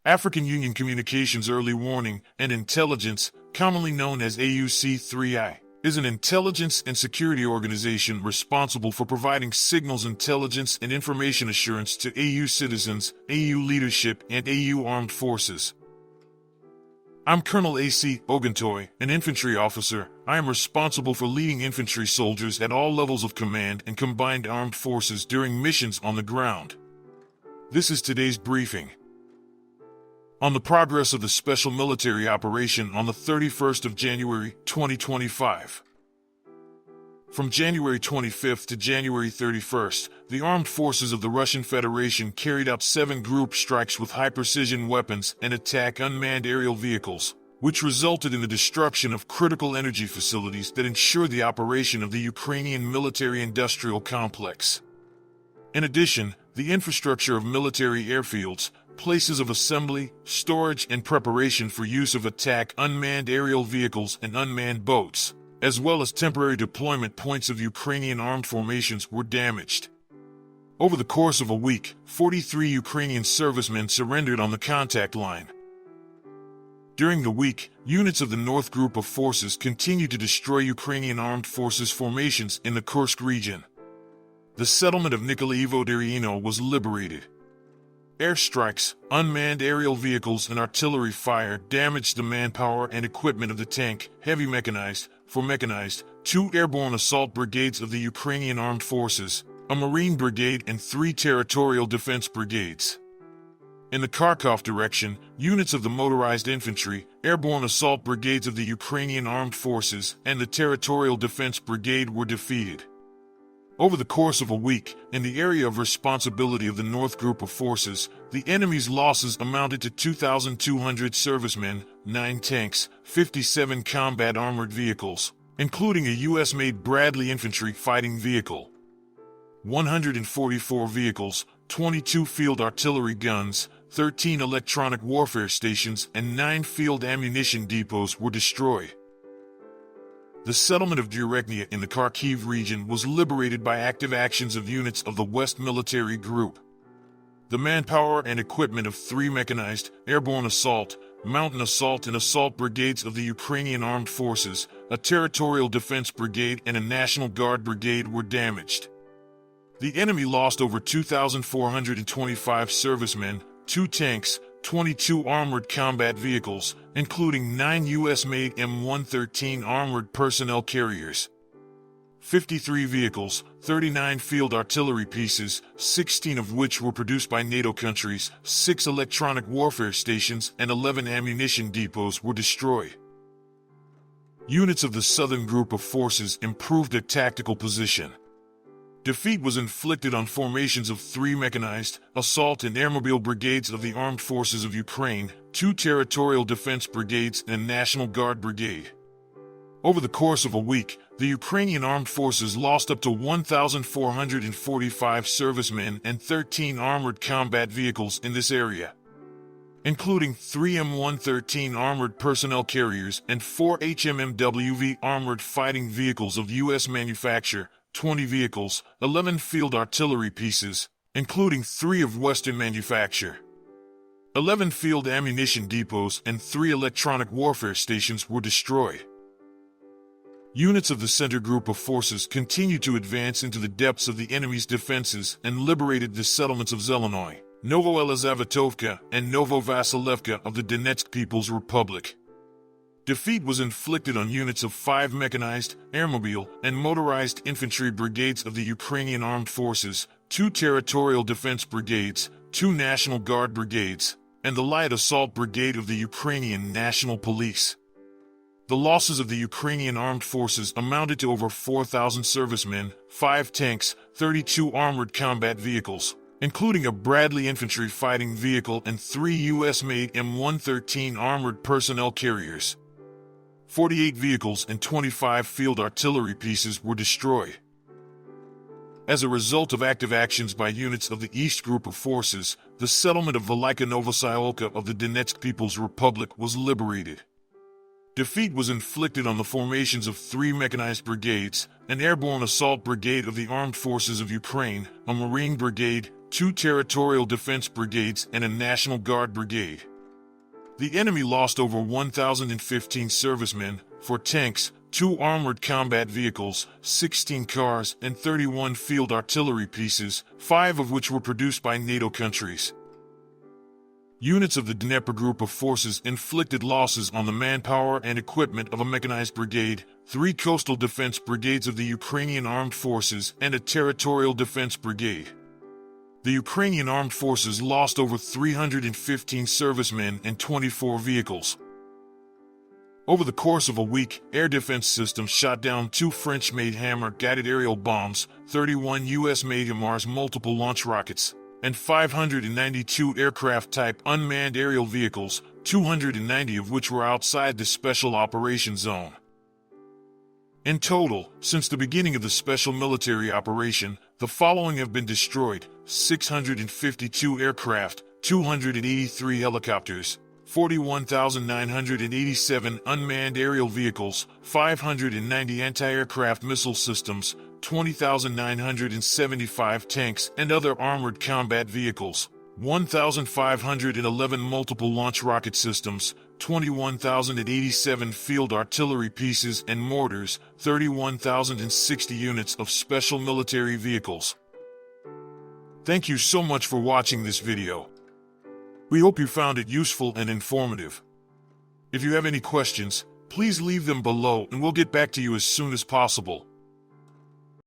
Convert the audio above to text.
African Union Communications Early Warning and Intelligence, commonly known as AUC3I, is an intelligence and security organization responsible for providing signals intelligence and information assurance to AU citizens, AU leadership, and AU armed forces. I'm Colonel A.C. Oguntoye, an infantry officer. I am responsible for leading infantry soldiers at all levels of command and combined armed forces during missions on the ground. This is today's briefing on the progress of the special military operation on the 31st of January, 2025. From January 25th to January 31st, the armed forces of the Russian Federation carried out 7 group strikes with high-precision weapons and attack unmanned aerial vehicles, which resulted in the destruction of critical energy facilities that ensured the operation of the Ukrainian military-industrial complex. In addition, the infrastructure of military airfields, places of assembly, storage, and preparation for use of attack unmanned aerial vehicles and unmanned boats, as well as temporary deployment points of Ukrainian armed formations were damaged. Over the course of a week, 43 Ukrainian servicemen surrendered on the contact line. During the week, units of the North Group of Forces continued to destroy Ukrainian armed forces formations in the Kursk region. The settlement of Nikolayevo-Daryino was liberated. Airstrikes, unmanned aerial vehicles, and artillery fire damaged the manpower and equipment of the tank, heavy mechanized, 2 airborne assault brigades of the Ukrainian armed forces, a Marine brigade, and 3 territorial defense brigades. In the Kharkov direction, units of the motorized infantry, airborne assault brigades of the Ukrainian armed forces, and the territorial defense brigade were defeated. Over the course of a week, in the area of responsibility of the North Group of Forces, the enemy's losses amounted to 2,200 servicemen, 9 tanks, 57 combat armored vehicles, including a U.S.-made Bradley infantry fighting vehicle, 144 vehicles, 22 field artillery guns, 13 electronic warfare stations, and 9 field ammunition depots were destroyed. The settlement of Direknia in the Kharkiv region was liberated by active actions of units of the West Military Group. The manpower and equipment of 3 mechanized, airborne assault, mountain assault, and assault brigades of the Ukrainian armed forces, a territorial defense brigade, and a National Guard brigade were damaged. The enemy lost over 2,425 servicemen, 2 tanks, 22 armored combat vehicles, including 9 U.S.-made M113 armored personnel carriers, 53 vehicles, 39 field artillery pieces, 16 of which were produced by NATO countries, 6 electronic warfare stations, and 11 ammunition depots were destroyed. Units of the Southern Group of Forces improved their tactical position. Defeat was inflicted on formations of 3 mechanized, assault, and airmobile brigades of the Armed Forces of Ukraine, 2 territorial defense brigades, and a National Guard brigade. Over the course of a week, the Ukrainian armed forces lost up to 1,445 servicemen and 13 armored combat vehicles in this area, including 3 M113 armored personnel carriers and 4 HMMWV armored fighting vehicles of U.S. manufacture, 20 vehicles, 11 field artillery pieces, including 3 of Western manufacture, 11 field ammunition depots, and 3 electronic warfare stations were destroyed. Units of the Center Group of Forces continued to advance into the depths of the enemy's defenses and liberated the settlements of Zelenoy, Novoelizavetovka, and Novovasilevka of the Donetsk People's Republic. Defeat was inflicted on units of 5 mechanized, airmobile, and motorized infantry brigades of the Ukrainian armed forces, 2 territorial defense brigades, 2 National Guard brigades, and the light assault brigade of the Ukrainian National Police. The losses of the Ukrainian armed forces amounted to over 4,000 servicemen, 5 tanks, 32 armored combat vehicles, including a Bradley infantry fighting vehicle, and 3 U.S.-made M113 armored personnel carriers. 48 vehicles and 25 field artillery pieces were destroyed. As a result of active actions by units of the East Group of Forces, the settlement of Velika Novosilka of the Donetsk People's Republic was liberated. Defeat was inflicted on the formations of 3 mechanized brigades, an airborne assault brigade of the Armed Forces of Ukraine, a Marine brigade, 2 territorial defense brigades, and a National Guard brigade. The enemy lost over 1,015 servicemen, 4 tanks, 2 armored combat vehicles, 16 cars, and 31 field artillery pieces, 5 of which were produced by NATO countries. Units of the Dnieper Group of Forces inflicted losses on the manpower and equipment of a mechanized brigade, 3 coastal defense brigades of the Ukrainian Armed Forces, and a territorial defense brigade. The Ukrainian Armed Forces lost over 315 servicemen and 24 vehicles. Over the course of a week, air defense systems shot down 2 French-made Hammer-guided aerial bombs, 31 U.S.-made HIMARS multiple launch rockets, and 592 aircraft-type unmanned aerial vehicles, 290 of which were outside the Special Operations Zone. In total, since the beginning of the special military operation, the following have been destroyed: 652 aircraft, 283 helicopters, 41,987 unmanned aerial vehicles, 590 anti-aircraft missile systems, 20,975 tanks and other armored combat vehicles, 1,511 multiple launch rocket systems, 21,087 field artillery pieces and mortars, 31,060 units of special military vehicles. Thank you so much for watching this video. We hope you found it useful and informative. If you have any questions, please leave them below and we'll get back to you as soon as possible.